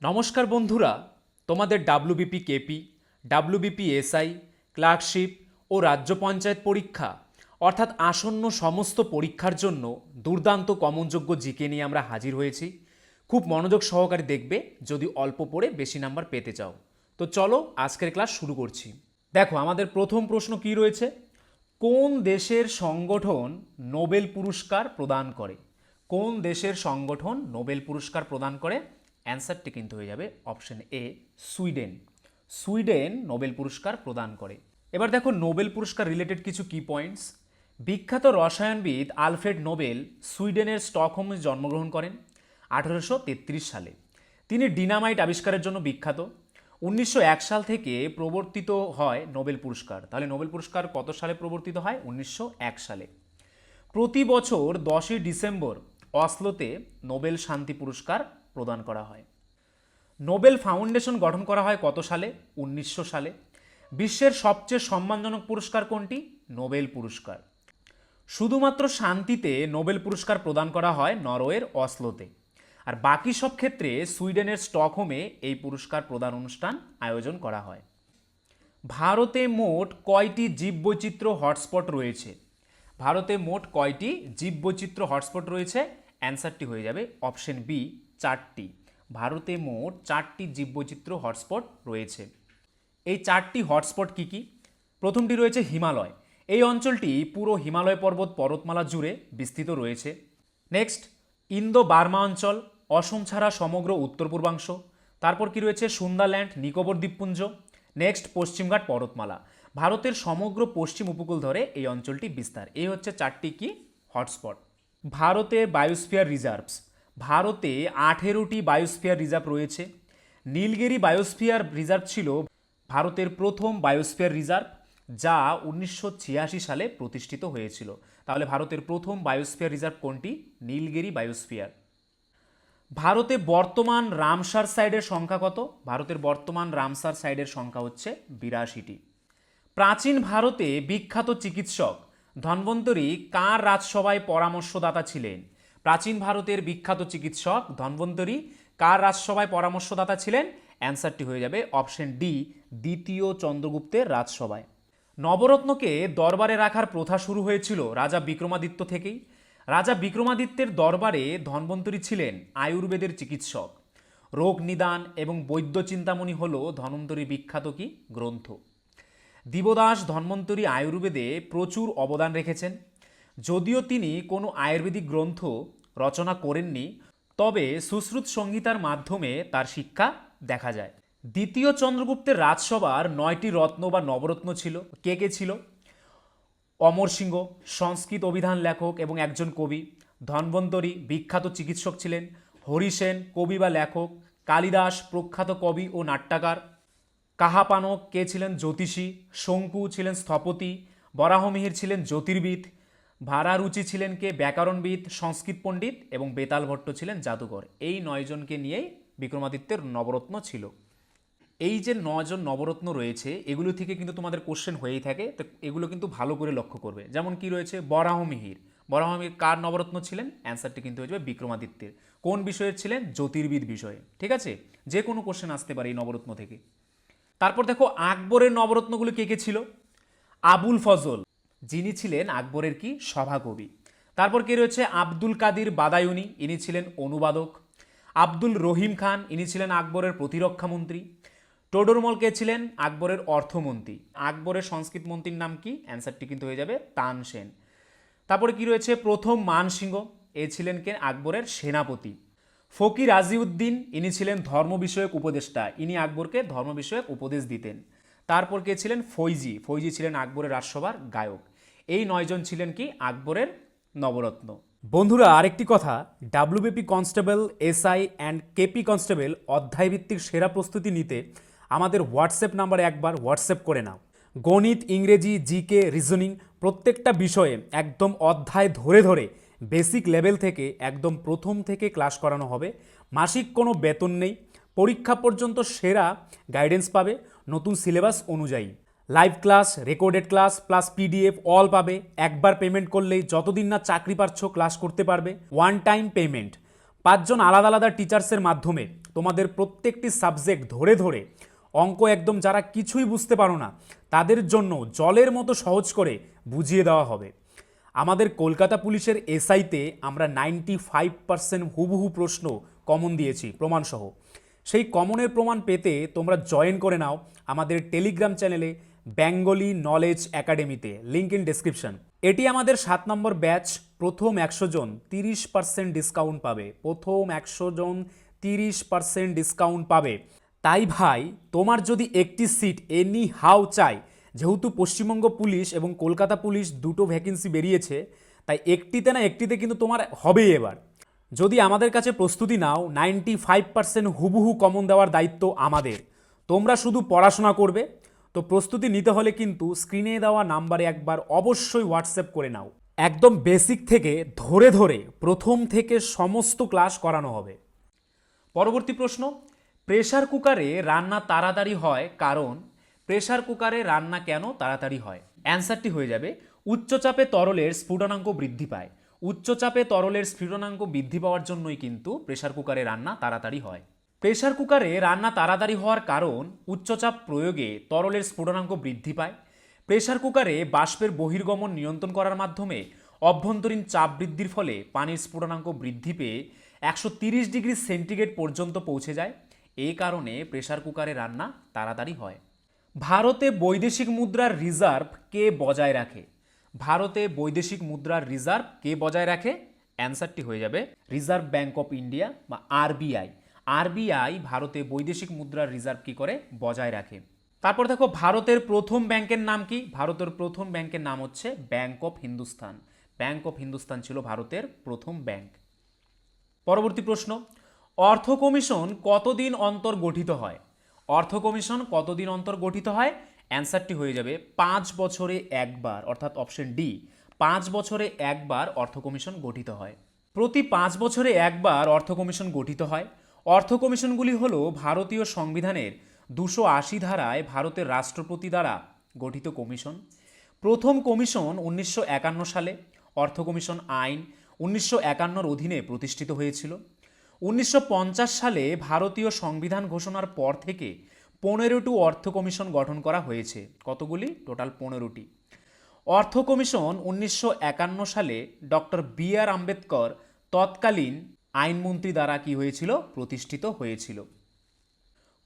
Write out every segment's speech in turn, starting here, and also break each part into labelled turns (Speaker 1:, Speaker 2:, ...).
Speaker 1: নমস্কার বন্ধুরা, তোমাদের WBP KP, WBP SI, clerkship ও রাজ্য পঞ্চায়েত পরীক্ষা অর্থাৎ আসন্ন সমস্ত পরীক্ষার জন্য দুর্দান্ত কমনযোগ্য জিকে নিয়ে আমরা হাজির হয়েছি। খুব মনোযোগ সহকারে দেখবে যদি অল্প পড়ে বেশি নাম্বার পেতে চাও। তো চলো আজকের ক্লাস শুরু করছি। দেখো আমাদের প্রথম প্রশ্ন কি রয়েছে, কোন দেশের সংগঠন নোবেল পুরস্কার প্রদান করে? কোন দেশের সংগঠন নোবেল পুরস্কার প্রদান করে? অ্যান্সারটি কিন্তু হয়ে যাবে option A, Sweden. Sweden Nobel পুরস্কার প্রদান করে। এবার দেখো নোবেল পুরস্কার রিলেটেড কিছু কি পয়েন্টস। বিখ্যাত রসায়নবিদ আলফ্রেড নোবেল সুইডেনের স্টকহোমে জন্মগ্রহণ করেন 1833 সালে। তিনি ডিনামাইট আবিষ্কারের জন্য বিখ্যাত। 1901 সাল থেকে প্রবর্তিত হয় নোবেল পুরস্কার। তাহলে নোবেল পুরস্কার কত সালে প্রবর্তিত হয়? 1901 সালে। প্রতি বছর 10ই ডিসেম্বর অসলোতে নোবেল শান্তি পুরস্কার প্রদান করা হয়। নোবেল ফাউন্ডেশন গঠন করা হয় কত সালে? 1900 সালে। বিশ্বের সবচেয়ে সম্মানজনক পুরস্কার কোনটি? নোবেল পুরস্কার। শুধুমাত্র শান্তিতে নোবেল পুরস্কার প্রদান করা হয় নরওয়ের অসলোতে, আর বাকি সব ক্ষেত্রে সুইডেনের স্টকহোমে এই পুরস্কার প্রদান অনুষ্ঠান আয়োজন করা হয়। ভারতে মোট কয়টি জীববৈচিত্র্য হটস্পট রয়েছে? ভারতে মোট কয়টি জীববৈচিত্র্য হটস্পট রয়েছে? অ্যান্সারটি হয়ে যাবে অপশন বি, 4টি। ভারতে মোট 4টি জীববৈচিত্র্য হটস্পট রয়েছে। এই 4টি হটস্পট কি কি? প্রথমটি রয়েছে হিমালয়। এই অঞ্চলটি পুরো হিমালয় পর্বতমালা জুড়ে বিস্তৃত রয়েছে। নেক্সট, ইন্দো বার্মা অঞ্চল, অসম ছাড়া সমগ্র উত্তর পূর্বাংশ। তারপর কি রয়েছে? সুন্দারল্যান্ড, নিকোবর দ্বীপপুঞ্জ। নেক্সট, পশ্চিমঘাট পর্বতমালা। ভারতের সমগ্র পশ্চিম উপকূল ধরে এই অঞ্চলটি বিস্তার। এই হচ্ছে 4টি কি হটস্পট। ভারতের বায়োস্ফিয়ার রিজার্ভস। ভারতে 18টি বায়োস্ফিয়ার রিজার্ভ রয়েছে। নীলগিরি বায়োস্ফিয়ার রিজার্ভ ছিল ভারতের প্রথম বায়োস্ফিয়ার রিজার্ভ, যা 1986 সালে প্রতিষ্ঠিত হয়েছিল। তাহলে ভারতের প্রথম বায়োস্ফিয়ার রিজার্ভ কোনটি? নীলগিরি বায়োস্ফিয়ার। ভারতে বর্তমান রামসার সাইটের সংখ্যা কত? ভারতের বর্তমান রামসার সাইটের সংখ্যা হচ্ছে 82টি। প্রাচীন ভারতে বিখ্যাত চিকিৎসক ধন্বন্তরী কার রাজসভায় পরামর্শদাতা ছিলেন? প্রাচীন ভারতের বিখ্যাত চিকিৎসক ধন্বন্তরী কার রাজসভায় পরামর্শদাতা ছিলেন? অ্যান্সারটি হয়ে যাবে অপশন ডি, দ্বিতীয় চন্দ্রগুপ্তের রাজসভায়। নবরত্নকে দরবারে রাখার প্রথা শুরু হয়েছিল রাজা বিক্রমাদিত্য থেকেই। রাজা বিক্রমাদিত্যের দরবারে ধন্বন্তরী ছিলেন আয়ুর্বেদের চিকিৎসক। রোগ নিদান এবং বৈদ্য চিন্তামণি হল ধন্বন্তরীর বিখ্যাত কি গ্রন্থ। দিবদাস ধন্বন্তরী আয়ুর্বেদে প্রচুর অবদান রেখেছেন। যদিও তিনি কোনো আয়ুর্বেদিক গ্রন্থ রচনা করেননি, তবে সুশ্রুত সংহিতার মাধ্যমে তার শিক্ষা দেখা যায়। দ্বিতীয় চন্দ্রগুপ্তের রাজসভার 9টি রত্ন বা নবরত্ন ছিল। কে কে ছিল? অমর সিংহ, সংস্কৃত অভিধান লেখক এবং একজন কবি। ধন্বন্তরী বিখ্যাত চিকিৎসক ছিলেন। হরিসেন কবি বা লেখক। কালিদাস প্রখ্যাত কবি ও নাট্যকার। কাহাপানক কে ছিলেন? জ্যোতিষী। শঙ্কু ছিলেন স্থপতি। বরাহমিহির ছিলেন জ্যোতির্বিদ। ভারারুচি ছিলেন কে? ব্যাকরণবিদ, সংস্কৃত পণ্ডিত এবং বেতাল ভট্ট ছিলেন জাদুঘর। এই 9 জনকে নিয়েই বিক্রমাদিত্যের নবরত্ন ছিল। এই যে 9 জন নবরত্ন রয়েছে, এগুলো থেকে কিন্তু তোমাদের কোশ্চেন হয়েই থাকে, তো এগুলো কিন্তু ভালো করে লক্ষ্য করবে। যেমন কি রয়েছে? বরাহমিহির। বরাহমিহির কার নবরত্ন ছিলেন? অ্যান্সারটি কিন্তু হয়ে যাবে বিক্রমাদিত্যের। কোন বিষয়ের ছিলেন? জ্যোতির্বিদ বিষয়ে। ঠিক আছে, যে কোনো কোশ্চেন আসতে পারে এই নবরত্ন থেকে। তারপর দেখো আকবরের নবরত্নগুলো কে কে ছিল? আবুল ফজল, যিনি ছিলেন আকবরের কি সভাকবি। তারপর কে রয়েছে? আব্দুল কাদির বাদায়ুনি, ইনি ছিলেন অনুবাদক। আব্দুল রহিম খান, ইনি ছিলেন আকবরের প্রতিরক্ষা মন্ত্রী। টোডরমল কে ছিলেন? আকবরের অর্থমন্ত্রী। আকবরের সংস্কৃত মন্ত্রীর নাম কি? অ্যান্সারটি কিন্তু হয়ে যাবে তানসেন। তারপরে কি রয়েছে? প্রথম মানসিংহ, এ ছিলেন কে? আকবরের সেনাপতি। ফকির আজিউদ্দিন, ইনি ছিলেন ধর্ম বিষয়ক উপদেষ্টা। ইনি আকবরকে ধর্ম বিষয়ক উপদেশ দিতেন। তারপর কে ছিলেন? ফৈজি। ফৈজি ছিলেন আকবরের রাজসভার গায়ক। এই 9 জন ছিলেন কি আকবরের নবরত্ন। বন্ধুরা আরেকটি কথা, WBP constable, SI and KP constable অধ্যায়ভিত্তিক সেরা প্রস্তুতি নিতে আমাদের হোয়াটসঅ্যাপ নাম্বারে একবার হোয়াটসঅ্যাপ করে নাও। গণিত, ইংরেজি, জিকে, রিজনিং প্রত্যেকটা বিষয়ে একদম অধ্যায় ধরে ধরে বেসিক লেভেল থেকে একদম প্রথম থেকে ক্লাস করানো হবে। মাসিক কোনো বেতন নেই। পরীক্ষা পর্যন্ত সেরা গাইডেন্স পাবে নতুন সিলেবাস অনুযায়ী। Live class, recorded class plus PDF all পাবে। একবার পেমেন্ট করলেই যতদিন না চাকরি পাচ্ছ ক্লাস করতে পারবে। One time payment. 5 জন আলাদা আলাদা টিচার্সের মাধ্যমে তোমাদের প্রত্যেকটি সাবজেক্ট ধরে ধরে অঙ্ক একদম যারা কিছুই বুঝতে পারো না তাদের জন্য জলের মতো সহজ করে বুঝিয়ে দেওয়া হবে। আমাদের কলকাতা পুলিশের এসআইতে আমরা 95% হুবহু প্রশ্ন কমন দিয়েছি প্রমাণসহ। সেই কমনের প্রমাণ পেতে তোমরা জয়েন করে নাও আমাদের টেলিগ্রাম চ্যানেলে বেঙ্গলি নলেজ একাডেমিতে, লিঙ্ক ইন ডেসক্রিপশন। এটি আমাদের 7 নম্বর ব্যাচ। প্রথম 100 জন 30% ডিসকাউন্ট পাবে। প্রথম 100 জন 30% ডিসকাউন্ট পাবে। তাই ভাই, তোমার যদি একটি সিট এনি হাউ চাই, যেহেতু পশ্চিমবঙ্গ পুলিশ এবং কলকাতা পুলিশ দুটো ভ্যাকেন্সি বেরিয়েছে, তাই একটিতে না একটিতে কিন্তু তোমার হবেই এবার। যদি আমাদের কাছে প্রস্তুতি নাও, 95% হুবহু কমন দেওয়ার দায়িত্ব আমাদের। তোমরা শুধু পড়াশোনা করবে। তো প্রস্তুতি নিতে হলে কিন্তু স্ক্রিনে দেওয়া নাম্বারে একবার অবশ্যই হোয়াটসঅ্যাপ করে নাও। একদম বেসিক থেকে ধরে ধরে প্রথম থেকে সমস্ত ক্লাস করানো হবে। পরবর্তী প্রশ্ন, প্রেসার কুকারে রান্না তাড়াতাড়ি হয় কারণ প্রেসার কুকারে রান্না কেন তাড়াতাড়ি হয়? অ্যান্সারটি হয়ে যাবে উচ্চচাপে তরলের স্ফুটনাঙ্ক বৃদ্ধি পায়। উচ্চচাপে তরলের স্ফুটনাঙ্ক বৃদ্ধি পাওয়ার জন্যই কিন্তু প্রেসার কুকারে রান্না তাড়াতাড়ি হয়। প্রেসার কুকারে রান্না তাড়াতাড়ি হওয়ার কারণ উচ্চচাপ প্রয়োগে তরলের স্ফুটনাঙ্ক বৃদ্ধি পায়। প্রেসার কুকারে বাষ্পের বহির্গমন নিয়ন্ত্রণ করার মাধ্যমে অভ্যন্তরীণ চাপ বৃদ্ধির ফলে পানির স্ফুটনাঙ্ক বৃদ্ধি পেয়ে 130 ডিগ্রি সেন্টিগ্রেড পর্যন্ত পৌঁছে যায়। এই কারণে প্রেসার কুকারে রান্না তাড়াতাড়ি হয়। ভারতে বৈদেশিক মুদ্রার রিজার্ভ কে বজায় রাখে? ভারতে বৈদেশিক মুদ্রার রিজার্ভ কে বজায় রাখে? অ্যান্সারটি হয়ে যাবে রিজার্ভ ব্যাঙ্ক অফ ইন্ডিয়া বা আরবিআই। আরবিআই ভারতে বৈদেশিক মুদ্রার রিজার্ভ কি করে বজায় রাখে। তারপর দেখো, ভারতের প্রথম ব্যাংকের নাম কি? ভারতের প্রথম ব্যাংকের নাম হচ্ছে bank of Hindustan. Bank of Hindustan ছিল ভারতের প্রথম ব্যাংক। পরবর্তী প্রশ্ন, অর্থ কমিশন কতদিন অন্তর গঠিত হয়? অর্থ কমিশন কতদিন অন্তর গঠিত হয়? অ্যান্সারটি হয়ে যাবে 5 বছরে একবার, অর্থাৎ অপশন ডি, 5 বছরে একবার অর্থ কমিশন গঠিত হয়। প্রতি 5 বছরে একবার অর্থ কমিশন গঠিত হয়। অর্থ কমিশনগুলি হল ভারতীয় সংবিধানের 280 ধারায় ভারতের রাষ্ট্রপতি দ্বারা গঠিত কমিশন। প্রথম কমিশন 1951 সালে। অর্থ কমিশন আইন 1951 অধীনে প্রতিষ্ঠিত হয়েছিল। 1950 সালে ভারতীয় সংবিধান ঘোষণার পর থেকে 15টি অর্থ কমিশন গঠন করা হয়েছে। কতগুলি? টোটাল 15টি। অর্থ কমিশন 1951 সালে ডক্টর বি.আর. আম্বেদকর তৎকালীন আইনমন্ত্রী দ্বারা কি হয়েছিল? প্রতিষ্ঠিত হয়েছিল।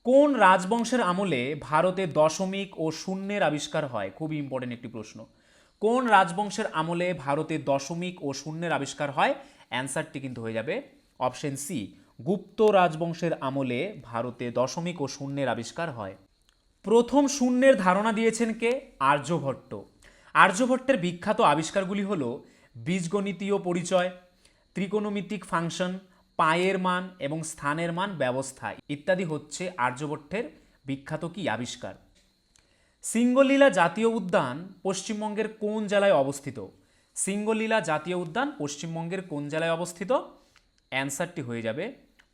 Speaker 1: কোন রাজবংশের আমলে ভারতে দশমিক ও শূন্যের আবিষ্কার হয়? খুবই ইম্পর্টেন্ট একটি প্রশ্ন। কোন রাজবংশের আমলে ভারতে দশমিক ও শূন্যের আবিষ্কার হয়? অ্যান্সারটি কিন্তু হয়ে যাবে অপশন সি, গুপ্ত রাজবংশের আমলে ভারতে দশমিক ও শূন্যের আবিষ্কার হয়। প্রথম শূন্যের ধারণা দিয়েছেন কে? আর্যভট্ট। আর্যভট্টের বিখ্যাত আবিষ্কারগুলি হল বীজগণিতীয় পরিচয়, ত্রিকোণমিতিক ফাংশন, পায়ের মান এবং স্থানের মান ব্যবস্থা ইত্যাদি হচ্ছে আর্যভট্টের বিখ্যাত কি আবিষ্কার। সিঙ্গলীলা জাতীয় উদ্যান পশ্চিমবঙ্গের কোন জেলায় অবস্থিত? সিঙ্গলীলা জাতীয় উদ্যান পশ্চিমবঙ্গের কোন জেলায় অবস্থিত? অ্যান্সারটি হয়ে যাবে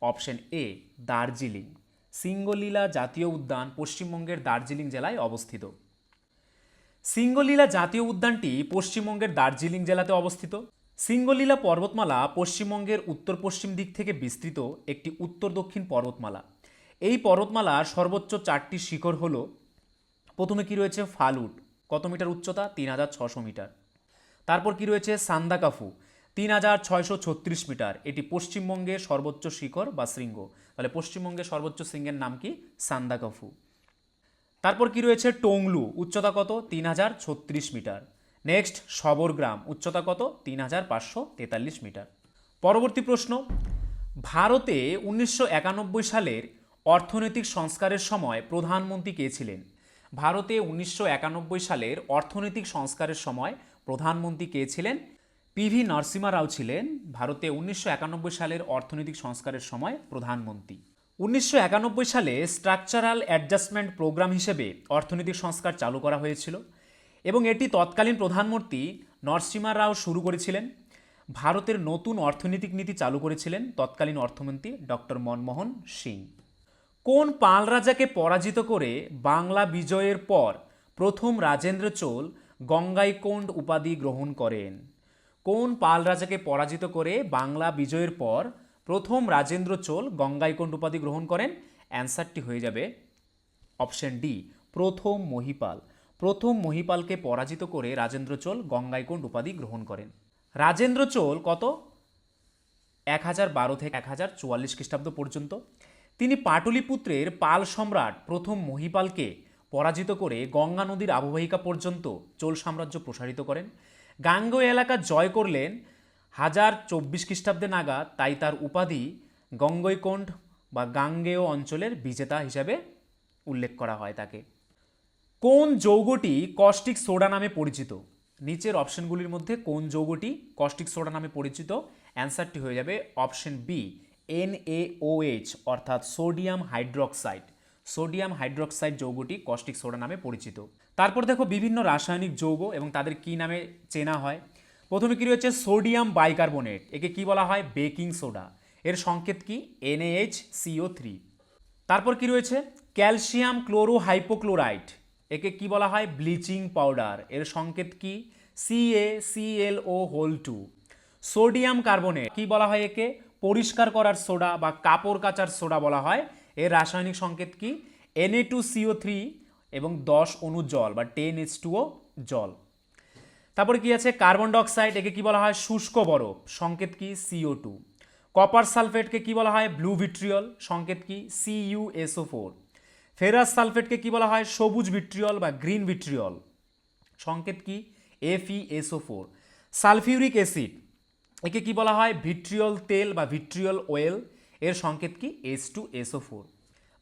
Speaker 1: অপশন এ, দার্জিলিং। সিঙ্গলীলা জাতীয় উদ্যান পশ্চিমবঙ্গের দার্জিলিং জেলায় অবস্থিত। সিঙ্গলীলা জাতীয় উদ্যানটি পশ্চিমবঙ্গের দার্জিলিং জেলাতে অবস্থিত। সিঙ্গলীলা পর্বতমালা পশ্চিমবঙ্গের উত্তর পশ্চিম দিক থেকে বিস্তৃত একটি উত্তর দক্ষিণ পর্বতমালা। এই পর্বতমালার সর্বোচ্চ 4টি শিখর হল, প্রথমে কি রয়েছে ফালুট, কত মিটার উচ্চতা? 3600 মিটার। তারপর কি রয়েছে সান্দাকাফু, 3636 মিটার, এটি পশ্চিমবঙ্গের সর্বোচ্চ শিখর বা শৃঙ্গ। তাহলে পশ্চিমবঙ্গের সর্বোচ্চ শৃঙ্গের নাম কি? সান্দাকাফু। তারপর কি রয়েছে টংলু, উচ্চতা কত? 3036 মিটার। নেক্সট সবরগ্রাম, উচ্চতা কত? 3543 মিটার। পরবর্তী প্রশ্ন, ভারতে 1991 সালের অর্থনৈতিক সংস্কারের সময় প্রধানমন্ত্রী কে ছিলেন? ভারতে 1991 সালের অর্থনৈতিক সংস্কারের সময় প্রধানমন্ত্রী কে ছিলেন? পিভি নরসিমহা রাও ছিলেন ভারতে 1991 সালের অর্থনৈতিক সংস্কারের সময় প্রধানমন্ত্রী। 1991 সালে স্ট্রাকচারাল অ্যাডজাস্টমেন্ট প্রোগ্রাম হিসেবে অর্থনৈতিক সংস্কার চালু করা হয়েছিল এবং এটি তৎকালীন প্রধানমন্ত্রী নরসিমহা রাও শুরু করেছিলেন। ভারতের নতুন অর্থনৈতিক নীতি চালু করেছিলেন তৎকালীন অর্থমন্ত্রী ডক্টর মনমোহন সিং। কোন পাল রাজাকে পরাজিত করে বাংলা বিজয়ের পর প্রথম রাজেন্দ্র চোল গঙ্গাইকোন্ড উপাধি গ্রহণ করেন? কোন পাল রাজাকে পরাজিত করে বাংলা বিজয়ের পর প্রথম রাজেন্দ্র চোল গঙ্গাইকোন্ড উপাধি গ্রহণ করেন? অ্যান্সারটি হয়ে যাবে অপশন ডি, প্রথম মহিপাল। প্রথম মহিপালকে পরাজিত করে রাজেন্দ্র চোল গঙ্গাইকোন্ড উপাধি গ্রহণ করেন। রাজেন্দ্র চোল কত 1012 থেকে 1044 খ্রিস্টাব্দ পর্যন্ত। তিনি পাটলিপুত্রের পাল সম্রাট প্রথম মহিপালকে পরাজিত করে গঙ্গা নদীর আববাহিকা পর্যন্ত চোল সাম্রাজ্য প্রসারিত করেন। গাঙ্গেয় এলাকা জয় করলেন 1024 খ্রিস্টাব্দে নাগাদ, তাই তার উপাধি গঙ্গৈকোণ্ড বা গাঙ্গেয় অঞ্চলের বিজেতা হিসাবে উল্লেখ করা হয় তাকে। কোন যৌগটি কস্টিক সোডা নামে পরিচিত? নিচের অপশনগুলির মধ্যে কোন যৌগটি কস্টিক সোডা নামে পরিচিত? অ্যান্সারটি হয়ে যাবে অপশন বি, NaOH অর্থাৎ সোডিয়াম হাইড্রোক্সাইড। সোডিয়াম হাইড্রোক্সাইড যৌগটি কস্টিক সোডা নামে পরিচিত। তারপর দেখো বিভিন্ন রাসায়নিক যৌগ এবং তাদের কি নামে চেনা হয়। প্রথমে কি রয়েছে সোডিয়াম বাইকার্বনেট, একে কি বলা হয়? Baking soda. এর সংকেত কি? NaHCO3। তারপর কি রয়েছে ক্যালসিয়াম ক্লোরোহাইপোক্লোরাইড, একে কি বলা হয়? Bleaching powder. এর সংকেত কি? CaClO2। সোডিয়াম কার্বনেট কি বলা হয়? একে পরিষ্কার করার সোডা বা কাপড় কাচার সোডা বলা হয়। এর রাসায়নিক সংকেত কি? Na2CO3 এবং 10 অণু জল বা 10H2O জল। তারপরে কি আছে কার্বন ডাইঅক্সাইড, একে কি বলা হয়? শুষ্ক বরফ, সংকেত কি? CO2। কপার সালফেটকে কি বলা হয়? ব্লু ভিট্রিয়ল, সংকেত কি? CuSO4। ফেরাস সালফেটকে কি বলা হয়? সবুজ ভিট্রিয়ল বা গ্রিন ভিট্রিয়ল, সংকেত কি? FeSO4। সালফিউরিক অ্যাসিড, একে কি বলা হয়? ভিট্রিয়ল তেল বা ভিট্রিয়ল অয়েল, এর সংকেত কি? H2SO4।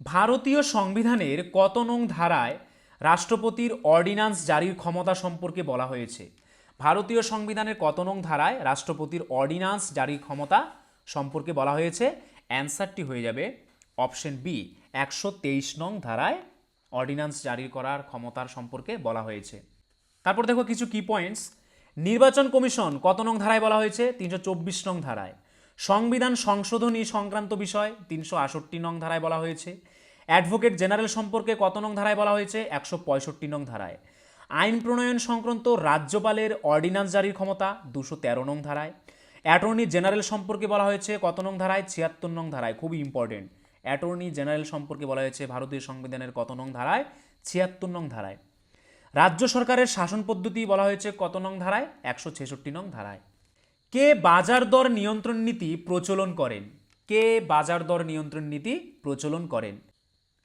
Speaker 1: ভারতীয় সংবিধানের কত নং ধারায় রাষ্ট্রপতির অর্ডিন্যান্স জারির ক্ষমতা সম্পর্কে বলা হয়েছে? ভারতীয় সংবিধানের কত নং ধারায় রাষ্ট্রপতির অর্ডিন্যান্স জারির ক্ষমতা সম্পর্কে বলা হয়েছে? অ্যান্সারটি হয়ে যাবে অপশন বি, 123 নং ধারায় অর্ডিন্যান্স জারি করার ক্ষমতার সম্পর্কে বলা হয়েছে। তারপর দেখো কিছু কি পয়েন্টস। নির্বাচন কমিশন কত নং ধারায় বলা হয়েছে? 324 নং ধারায়। সংবিধান সংশোধনী সংক্রান্ত বিষয় 368 নং ধারায় বলা হয়েছে। অ্যাডভোকেট জেনারেল সম্পর্কে কত নং ধারায় বলা হয়েছে? 165 নং ধারায়। আইন প্রণয়ন সংক্রান্ত রাজ্যপালের অর্ডিন্যান্স জারির ক্ষমতা 213 নং ধারায়। অ্যাটর্নি জেনারেল সম্পর্কে বলা হয়েছে কত নং ধারায়? 76 নং ধারায়। খুবই ইম্পর্টেন্ট, অ্যাটর্নি জেনারেল সম্পর্কে বলা হয়েছে ভারতীয় সংবিধানের কত নং ধারায়? 76 নং ধারায়। রাজ্য সরকারের শাসন পদ্ধতি বলা হয়েছে কত নং ধারায়? 166 নং ধারায়। কে বাজার দর নিয়ন্ত্রণ নীতি প্রচলন করেন? কে বাজার দর নিয়ন্ত্রণ নীতি প্রচলন করেন?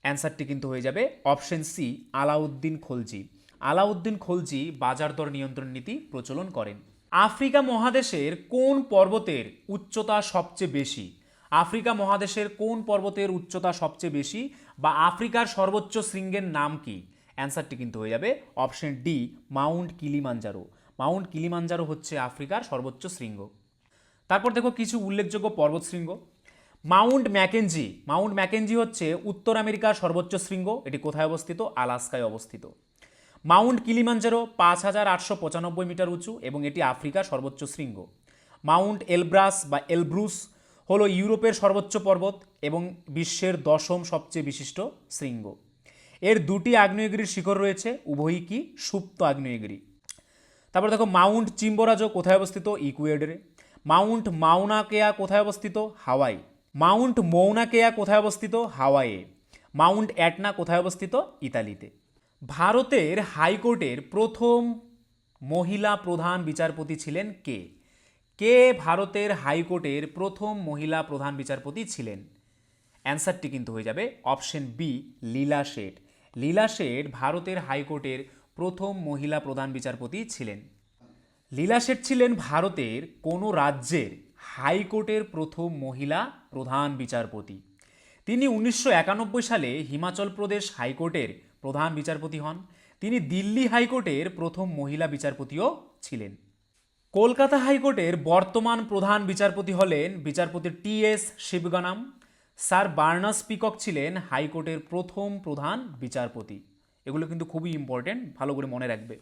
Speaker 1: অ্যান্সারটি কিন্তু হয়ে যাবে অপশন সি, আলাউদ্দিন খলজি। আলাউদ্দিন খলজি বাজার দর নিয়ন্ত্রণ নীতি প্রচলন করেন। আফ্রিকা মহাদেশের কোন পর্বতের উচ্চতা সবচেয়ে বেশি? আফ্রিকা মহাদেশের কোন পর্বতের উচ্চতা সবচেয়ে বেশি বা আফ্রিকার সর্বোচ্চ শৃঙ্গের নাম কি? অ্যান্সারটি কিন্তু হয়ে যাবে option D, Mount Kilimanjaro. Mount Kilimanjaro হচ্ছে আফ্রিকার সর্বোচ্চ শৃঙ্গ। তারপর দেখো কিছু উল্লেখযোগ্য পর্বতশৃঙ্গ। মাউন্ট ম্যাকেঞ্জি, মাউন্ট ম্যাকেঞ্জি হচ্ছে উত্তর আমেরিকার সর্বোচ্চ শৃঙ্গ। এটি কোথায় অবস্থিত? আলাস্কায় অবস্থিত। মাউন্ট কিলিমাঞ্জারো 5895 মিটার উঁচু এবং এটি আফ্রিকার সর্বোচ্চ শৃঙ্গ। মাউন্ট এলব্রাস বা এলব্রুস হলো ইউরোপের সর্বোচ্চ পর্বত এবং বিশ্বের 10ম সবচেয়ে বিশিষ্ট শৃঙ্গ। এর দুটি আগ্নেয়গিরির শিখর রয়েছে, উভয়ই কি সুপ্ত আগ্নেয়গিরি। তারপর দেখো মাউন্ট চিম্বোরাজো কোথায় অবস্থিত? ইকুয়েডরে। মাউন্ট মাউনা কেয়া কোথায় অবস্থিত? হাওয়াই। মাউন্ট মৌনা কেয়া কোথায় অবস্থিত? হাওয়াইয়ে। মাউন্ট অ্যাটনা কোথায় অবস্থিত? ইতালিতে। ভারতের হাইকোর্টের প্রথম মহিলা প্রধান বিচারপতি ছিলেন কে? কে ভারতের হাইকোর্টের প্রথম মহিলা প্রধান বিচারপতি ছিলেন? অ্যান্সারটি কিন্তু হয়ে যাবে অপশন বি, লীলা শেঠ। লীলা শেঠ ভারতের হাইকোর্টের প্রথম মহিলা প্রধান বিচারপতি ছিলেন। লীলা শেঠ ছিলেন ভারতের কোন রাজ্যের হাইকোর্টের প্রথম মহিলা প্রধান বিচারপতি? তিনি 1991 সালে হিমাচল প্রদেশ হাইকোর্টের প্রধান বিচারপতি হন। তিনি দিল্লি হাইকোর্টের প্রথম মহিলা বিচারপতিও ছিলেন। কলকাতা হাইকোর্টের বর্তমান প্রধান বিচারপতি হলেন বিচারপতি TS শিবগানাম। স্যার বার্নাস পিকক ছিলেন হাইকোর্টের প্রথম প্রধান বিচারপতি। এগুলো কিন্তু খুবই ইম্পর্টেন্ট, ভালো করে মনে রাখবে।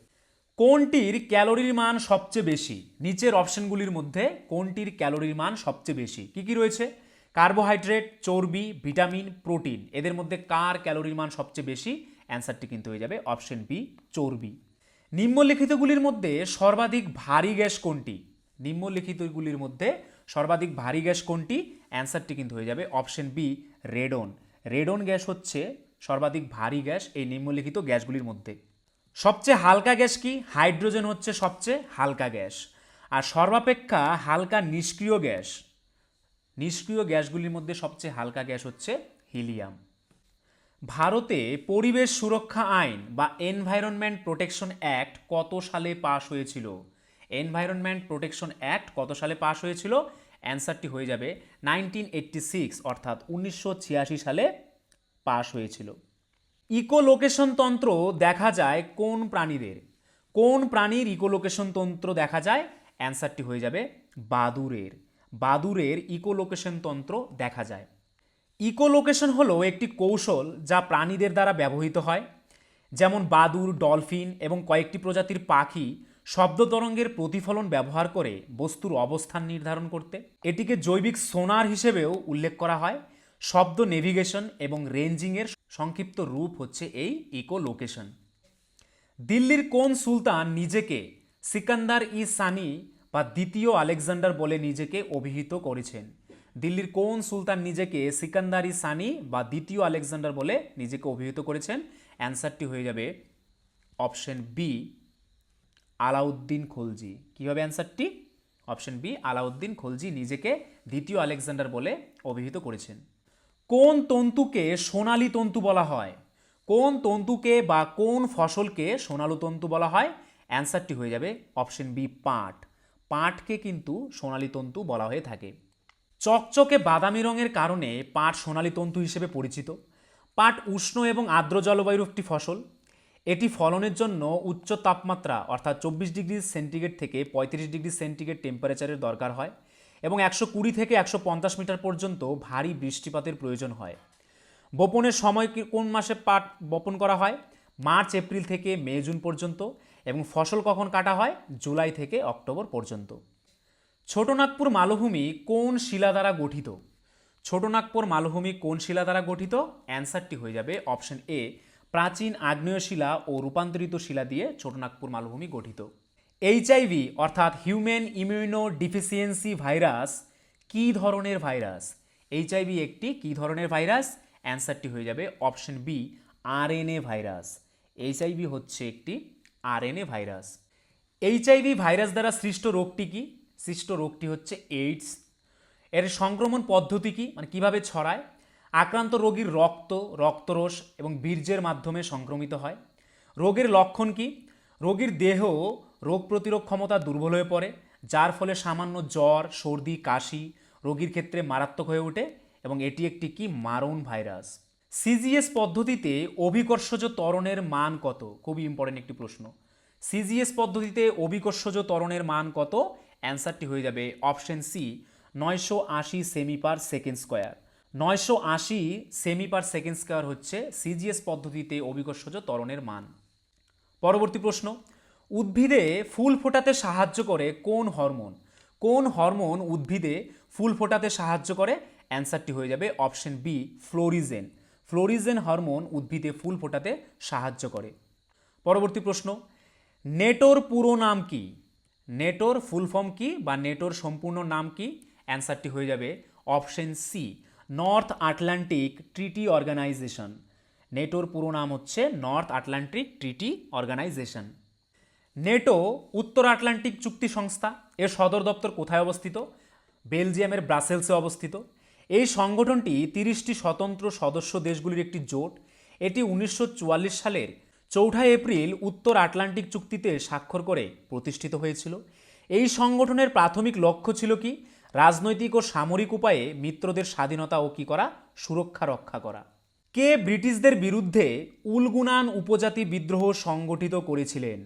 Speaker 1: কোনটির ক্যালোরির মান সবচেয়ে বেশি? নিচের অপশনগুলির মধ্যে কোনটির ক্যালোরির মান সবচেয়ে বেশি? কি কি রয়েছে? কার্বোহাইড্রেট, চর্বি, ভিটামিন, প্রোটিন। এদের মধ্যে কার ক্যালোরির মান সবচেয়ে বেশি? অ্যান্সারটি কিন্তু হয়ে যাবে অপশন বি, চর্বি। নিম্নলিখিতগুলির মধ্যে সর্বাধিক ভারী গ্যাস কোনটি? নিম্নলিখিতগুলির মধ্যে সর্বাধিক ভারী গ্যাস কোনটি? অ্যান্সারটি কিন্তু হয়ে যাবে option B radon. Radon gas হচ্ছে সর্বাধিক ভারী গ্যাস এই নিম্নলিখিত গ্যাসগুলির মধ্যে। সবচেয়ে হালকা গ্যাস কি? হাইড্রোজেন হচ্ছে সবচেয়ে হালকা গ্যাস। আর সর্বাপেক্ষা হালকা নিষ্ক্রিয় গ্যাস, নিষ্ক্রিয় গ্যাসগুলির মধ্যে সবচেয়ে হালকা গ্যাস হচ্ছে হিলিয়াম। ভারতে পরিবেশ সুরক্ষা আইন বা এনভায়রনমেন্ট প্রোটেকশন অ্যাক্ট কত সালে পাশ হয়েছিল? এনভায়রনমেন্ট প্রোটেকশন অ্যাক্ট কত সালে পাশ হয়েছিল? অ্যান্সারটি হয়ে যাবে 1986 অর্থাৎ 1986 সালে পাশ হয়েছিল। ইকোলোকেশন তন্ত্র দেখা যায় কোন প্রাণীদের? কোন প্রাণীর ইকোলোকেশন তন্ত্র দেখা যায়? অ্যান্সারটি হয়ে যাবে বাদুড়ের। বাদুড়ের ইকোলোকেশন তন্ত্র দেখা যায়। ইকোলোকেশন হলো একটি কৌশল যা প্রাণীদের দ্বারা ব্যবহৃত হয়, যেমন বাদুড়, ডলফিন এবং কয়েকটি প্রজাতির পাখি শব্দ তরঙ্গের প্রতিফলন ব্যবহার করে বস্তুর অবস্থান নির্ধারণ করতে। এটিকে জৈবিক সোনার হিসেবেও উল্লেখ করা হয়। শব্দ নেভিগেশন এবং রেঞ্জিংয়ের সংক্ষিপ্ত রূপ হচ্ছে এই ইকোলোকেশন। দিল্লির কোন সুলতান নিজেকে সিকান্দার ই সানি বা দ্বিতীয় আলেকজান্ডার বলে নিজেকে অভিহিত করেছেন? দিল্লির কোন সুলতান নিজেকে সিকান্দার ই সানি বা দ্বিতীয় আলেকজান্ডার বলে নিজেকে অভিহিত করেছেন? অ্যান্সারটি হয়ে যাবে অপশন বি আলাউদ্দিন খলজি। কী হবে অ্যান্সারটি? অপশন বি আলাউদ্দিন খলজি নিজেকে দ্বিতীয় আলেকজান্ডার বলে অভিহিত করেছেন। কোন তন্তুকে সোনালী তন্তু বলা হয়? কোন তন্তুকে বা কোন ফসলকে সোনালু তন্তু বলা হয়? অ্যান্সারটি হয়ে যাবে অপশন বি পাট। পাটকে কিন্তু সোনালী তন্তু বলা হয়ে থাকে। চকচকে বাদামি রঙের কারণে পাট সোনালী তন্তু হিসেবে পরিচিত। পাট উষ্ণ এবং আর্দ্র জলবায়ুর একটি ফসল। এটি ফলনের জন্য উচ্চ তাপমাত্রা অর্থাৎ 24 ডিগ্রি সেন্টিগ্রেড থেকে 35 ডিগ্রি সেন্টিগ্রেড টেম্পারেচারের দরকার হয় এবং 120 থেকে 150 মিটার পর্যন্ত ভারী বৃষ্টিপাতের প্রয়োজন হয়। বপনের সময় কোন মাসে পাট বপন করা হয়? মার্চ এপ্রিল থেকে মে জুন পর্যন্ত। এবং ফসল কখন কাটা হয়? জুলাই থেকে অক্টোবর পর্যন্ত। ছোটনাগপুর মালভূমি কোন শিলা দ্বারা গঠিত? ছোটনাগপুর মালভূমি কোন শিলা দ্বারা গঠিত? অ্যান্সারটি হয়ে যাবে অপশন এ প্রাচীন আগ্নেয় শিলা ও রূপান্তরিত শিলা দিয়ে ছোটনাগপুর মালভূমি গঠিত। এইচআইভি অর্থাৎ হিউম্যান ইমিউনো ডিফিসিয়েন্সি ভাইরাস কী ধরনের ভাইরাস? এইচআইভি একটি কী ধরনের ভাইরাস? অ্যান্সারটি হয়ে যাবে option B RNA virus. HIV হচ্ছে একটি আরএনএ ভাইরাস। এইচআইভি ভাইরাস দ্বারা সৃষ্ট রোগটি কি? সৃষ্ট রোগটি হচ্ছে এইডস। এর সংক্রমণ পদ্ধতি কি, মানে কিভাবে ছড়ায়? আক্রান্ত রোগীর রক্ত, রক্তরস এবং বীর্যের মাধ্যমে সংক্রমিত হয়। রোগের লক্ষণ কি? রোগীর দেহ রোগ প্রতিরোধ ক্ষমতা দুর্বল হয়ে পড়ে, যার ফলে সামান্য জ্বর, সর্দি, কাশি রোগীর ক্ষেত্রে মারাত্মক হয়ে ওঠে এবং এটি একটি কি মারণ ভাইরাস। সিজিএস পদ্ধতিতে অভিকর্ষজ ত্বরণের মান কত? খুবই ইম্পর্টেন্ট একটি প্রশ্ন। সিজিএস পদ্ধতিতে অভিকর্ষজ ত্বরণের মান কত? অ্যান্সারটি হয়ে যাবে অপশন সি 980 সেমি পার সেকেন্ড স্কোয়ার। 980 সেমি পার সেকেন্ড স্কোয়ার হচ্ছে সিজিএস পদ্ধতিতে অভিকর্ষজ ত্বরণের মান। পরবর্তী প্রশ্ন, উদ্ভিদে ফুল ফোটাতে সাহায্য করে কোন হরমোন? কোন হরমোন উদ্ভিদে ফুল ফোটাতে সাহায্য করে? অ্যান্সারটি হয়ে যাবে option B florigen. Florigen hormone উদ্ভিদে ফুল ফোটাতে সাহায্য করে। পরবর্তী প্রশ্ন, নেটোর পুরো নাম কি? নেটোর ফুল ফর্ম কি বা নেটোর সম্পূর্ণ নাম কি? অ্যান্সারটি হয়ে যাবে option C north Atlantic treaty organization. নেটোর পুরো নাম হচ্ছে north Atlantic treaty organization. NATO উত্তর আটলান্টিক চুক্তি সংস্থা। এর সদর দপ্তর কোথায় অবস্থিত? বেলজিয়ামের ব্রাসেলসে অবস্থিত। এই সংগঠনটি 30টি স্বতন্ত্র সদস্য দেশগুলির একটি জোট। এটি 1944 সালের 4 এপ্রিল উত্তর আটলান্টিক চুক্তিতে স্বাক্ষর করে প্রতিষ্ঠিত হয়েছিল। এই সংগঠনের প্রাথমিক লক্ষ্য ছিল কি? রাজনৈতিক ও সামরিক উপায়ে মিত্রদের স্বাধীনতা ও কি করা? সুরক্ষা রক্ষা করা। কে ব্রিটিশদের বিরুদ্ধে উলগুনান উপজাতি বিদ্রোহ সংগঠিত করেছিলেন?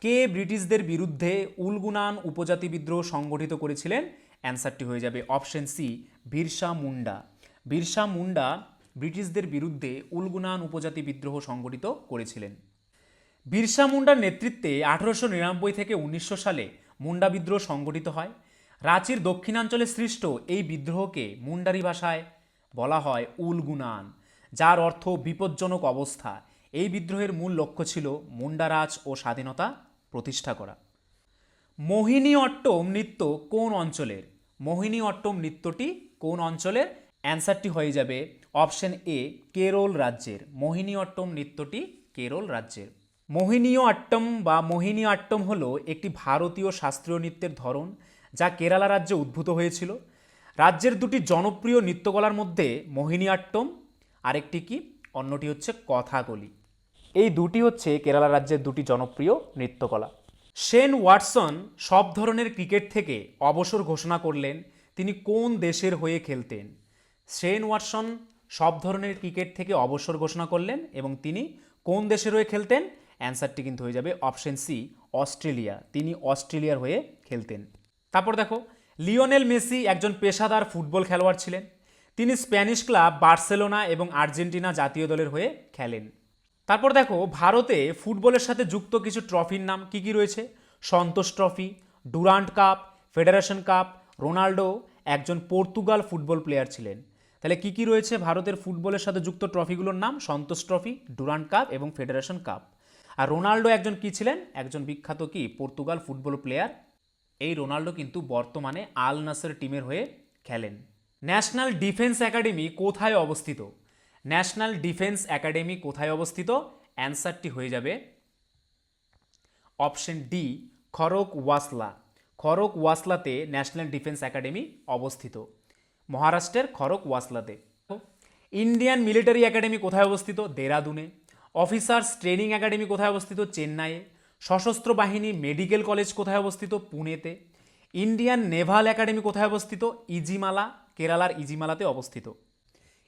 Speaker 1: কে ব্রিটিশদের বিরুদ্ধে উলগুনান উপজাতি বিদ্রোহ সংগঠিত করেছিলেন? অ্যান্সারটি হয়ে যাবে অপশন সি বিরসা মুন্ডা। বিরসা মুন্ডা ব্রিটিশদের বিরুদ্ধে উলগুনান উপজাতি বিদ্রোহ সংগঠিত করেছিলেন। বিরসা মুন্ডার নেতৃত্বে 1899 থেকে 1900 সালে মুন্ডা বিদ্রোহ সংগঠিত হয়। রাঁচির দক্ষিণাঞ্চলে সৃষ্ট এই বিদ্রোহকে মুন্ডারি ভাষায় বলা হয় উলগুনান, যার অর্থ বিপজ্জনক অবস্থা। এই বিদ্রোহের মূল লক্ষ্য ছিল মুন্ডারাজ ও স্বাধীনতা প্রতিষ্ঠা করা। মোহিনী অট্টম নৃত্য কোন অঞ্চলের? মোহিনী অট্টম নৃত্যটি কোন অঞ্চলের? অ্যান্সারটি হয়ে যাবে অপশন এ, কেরল রাজ্যের। মোহিনীঅট্টম নৃত্যটি কেরল রাজ্যের। মোহিনীঅট্টম বা মোহিনীঅট্টম হলো একটি ভারতীয় শাস্ত্রীয় নৃত্যের ধরন যা কেরালা রাজ্যে উদ্ভূত হয়েছিল। রাজ্যের দুটি জনপ্রিয় নৃত্যকলার মধ্যে মোহিনীঅট্টম আরেকটি কি, অন্যটি হচ্ছে কথাকলি। এই দুটি হচ্ছে কেরালা রাজ্যের দুটি জনপ্রিয় নৃত্যকলা। শেন ওয়াটসন সব ধরনের ক্রিকেট থেকে অবসর ঘোষণা করলেন, তিনি কোন দেশের হয়ে খেলতেন? শেন ওয়াটসন সব ধরনের ক্রিকেট থেকে অবসর ঘোষণা করলেন এবং তিনি কোন দেশের হয়ে খেলতেন? অ্যান্সারটি কিন্তু হয়ে যাবে অপশন সি, অস্ট্রেলিয়া। তিনি অস্ট্রেলিয়ার হয়ে খেলতেন। তারপর দেখো, লিওনেল মেসি একজন পেশাদার ফুটবল খেলোয়াড় ছিলেন। তিনি স্প্যানিশ ক্লাব বার্সেলোনা এবং আর্জেন্টিনা জাতীয় দলের হয়ে খেলেন। তারপর দেখো, ভারতে ফুটবলের সাথে যুক্ত কিছু ট্রফির নাম কি কি রয়েছে? Santosh trophy, Durand cup, federation cup. Ronaldo একজন পর্তুগাল ফুটবল প্লেয়ার ছিলেন। তাহলে কি কি রয়েছে ভারতের ফুটবলের সাথে যুক্ত ট্রফিগুলোর নাম? সন্তোষ ট্রফি, ডুরান্ড কাপ এবং ফেডারেশন কাপ। আর রোনাল্ডো একজন কি ছিলেন? একজন বিখ্যাত কি পর্তুগাল ফুটবল প্লেয়ার। এই রোনাল্ডো কিন্তু বর্তমানে আল নাসর টিমের হয়ে খেলেন। ন্যাশনাল ডিফেন্স একাডেমি কোথায় অবস্থিত? ন্যাশনাল ডিফেন্স একাডেমি কোথায় অবস্থিত? অ্যান্সারটি হয়ে যাবে অপশন ডি, খড়গওয়াসলা। খড়গওয়াসলাতে ন্যাশনাল ডিফেন্স একাডেমি অবস্থিত, মহারাষ্ট্রের খড়গওয়াসলাতে। ইন্ডিয়ান মিলিটারি একাডেমি কোথায় অবস্থিত? দেরাদুনে। অফিসার্স ট্রেনিং একাডেমি কোথায় অবস্থিত? চেন্নাইয়ে। সশস্ত্র বাহিনী মেডিকেল কলেজ কোথায় অবস্থিত? পুনেতে। ইন্ডিয়ান নেভাল একাডেমি কোথায় অবস্থিত? ইজিমালা, কেরালার ইজিমালাতে অবস্থিত।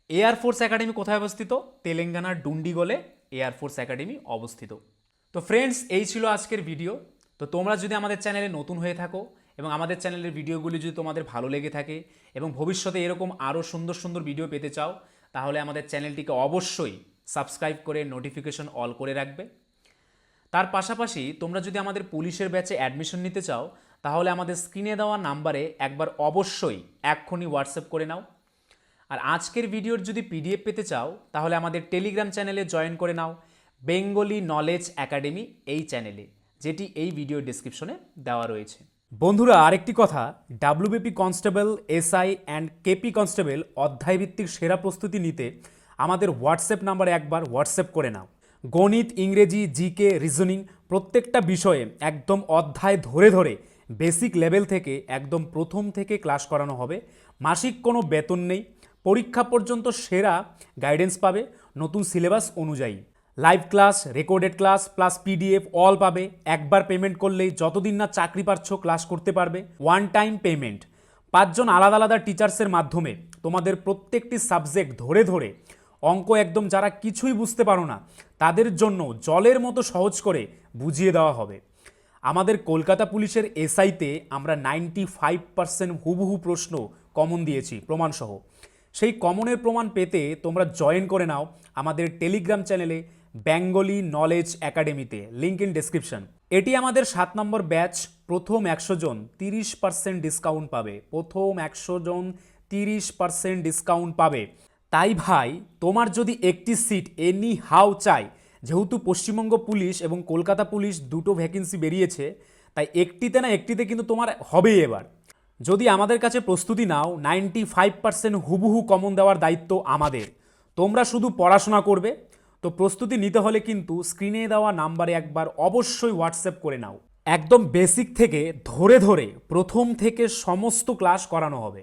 Speaker 1: এয়ারফোর্স একাডেমি কোথায় অবস্থিত? তেলেঙ্গানার ডুন্ডিগলে এয়ারফোর্স একাডেমি অবস্থিত। তো ফ্রেন্ডস, এই ছিল আজকের ভিডিও। তো তোমরা যদি আমাদের চ্যানেলে নতুন হয়ে থাকো এবং আমাদের চ্যানেলের ভিডিওগুলি যদি তোমাদের ভালো লেগে থাকে এবং ভবিষ্যতে এরকম আরও সুন্দর সুন্দর ভিডিও পেতে চাও, তাহলে আমাদের চ্যানেলটিকে অবশ্যই সাবস্ক্রাইব করে নোটিফিকেশন অল করে রাখবে। তার পাশাপাশি তোমরা যদি আমাদের পুলিশের ব্যাচে অ্যাডমিশন নিতে চাও, তাহলে আমাদের স্ক্রিনে দেওয়া নাম্বারে একবার অবশ্যই এক্ষুনি হোয়াটসঅ্যাপ করে নাও। আর আজকের ভিডিওর যদি পিডিএফ পেতে চাও, তাহলে আমাদের টেলিগ্রাম চ্যানেলে জয়েন করে নাও, বেঙ্গলি নলেজ একাডেমি এই চ্যানেলে, যেটি এই ভিডিও ডেসক্রিপশনে দেওয়া রয়েছে। বন্ধুরা, আরেকটি কথা, WBP constable, SI and KP constable অধ্যায়ভিত্তিক সেরা প্রস্তুতি নিতে আমাদের হোয়াটসঅ্যাপ নাম্বারে একবার হোয়াটসঅ্যাপ করে নাও। গণিত, ইংরেজি, জিকে, রিজনিং প্রত্যেকটা বিষয়ে একদম অধ্যায় ধরে ধরে বেসিক লেভেল থেকে একদম প্রথম থেকে ক্লাস করানো হবে। মাসিক কোনো বেতন নেই, পরীক্ষা পর্যন্ত সেরা গাইডেন্স পাবে নতুন সিলেবাস অনুযায়ী। Live class, recorded class plus PDF all পাবে। একবার পেমেন্ট করলেই যতদিন না চাকরি পাচ্ছ ক্লাস করতে পারবে। One time payment. 5 জন আলাদা আলাদা টিচার্সের মাধ্যমে তোমাদের প্রত্যেকটি সাবজেক্ট ধরে ধরে অঙ্ক একদম যারা কিছুই বুঝতে পারো না তাদের জন্য জলের মতো সহজ করে বুঝিয়ে দেওয়া হবে। আমাদের কলকাতা পুলিশের এসআইতে আমরা 95% হুবহু প্রশ্ন কমন দিয়েছি প্রমাণসহ। সেই কমনের প্রমাণ পেতে তোমরা জয়েন করে নাও আমাদের টেলিগ্রাম চ্যানেলে বেঙ্গলি নলেজ একাডেমিতে, লিঙ্ক ইন ডেসক্রিপশন। এটি আমাদের 7 নম্বর ব্যাচ। প্রথম 100 জন 30% ডিসকাউন্ট পাবে। প্রথম 100 জন 30% ডিসকাউন্ট পাবে। তাই ভাই, তোমার যদি একটি সিট এনি হাউ চাই, যেহেতু পশ্চিমবঙ্গ পুলিশ এবং কলকাতা পুলিশ দুটো ভ্যাকেন্সি বেরিয়েছে, তাই একটিতে না একটিতে কিন্তু তোমার হবেই এবার। যদি আমাদের কাছে প্রস্তুতি নাও, 95% হুবহু কমন দেওয়ার দায়িত্ব আমাদের। তোমরা শুধু পড়াশোনা করবে। তো প্রস্তুতি নিতে হলে কিন্তু স্ক্রিনে দেওয়া নাম্বারে একবার অবশ্যই হোয়াটসঅ্যাপ করে নাও। একদম বেসিক থেকে ধরে ধরে প্রথম থেকে সমস্ত ক্লাস করানো হবে।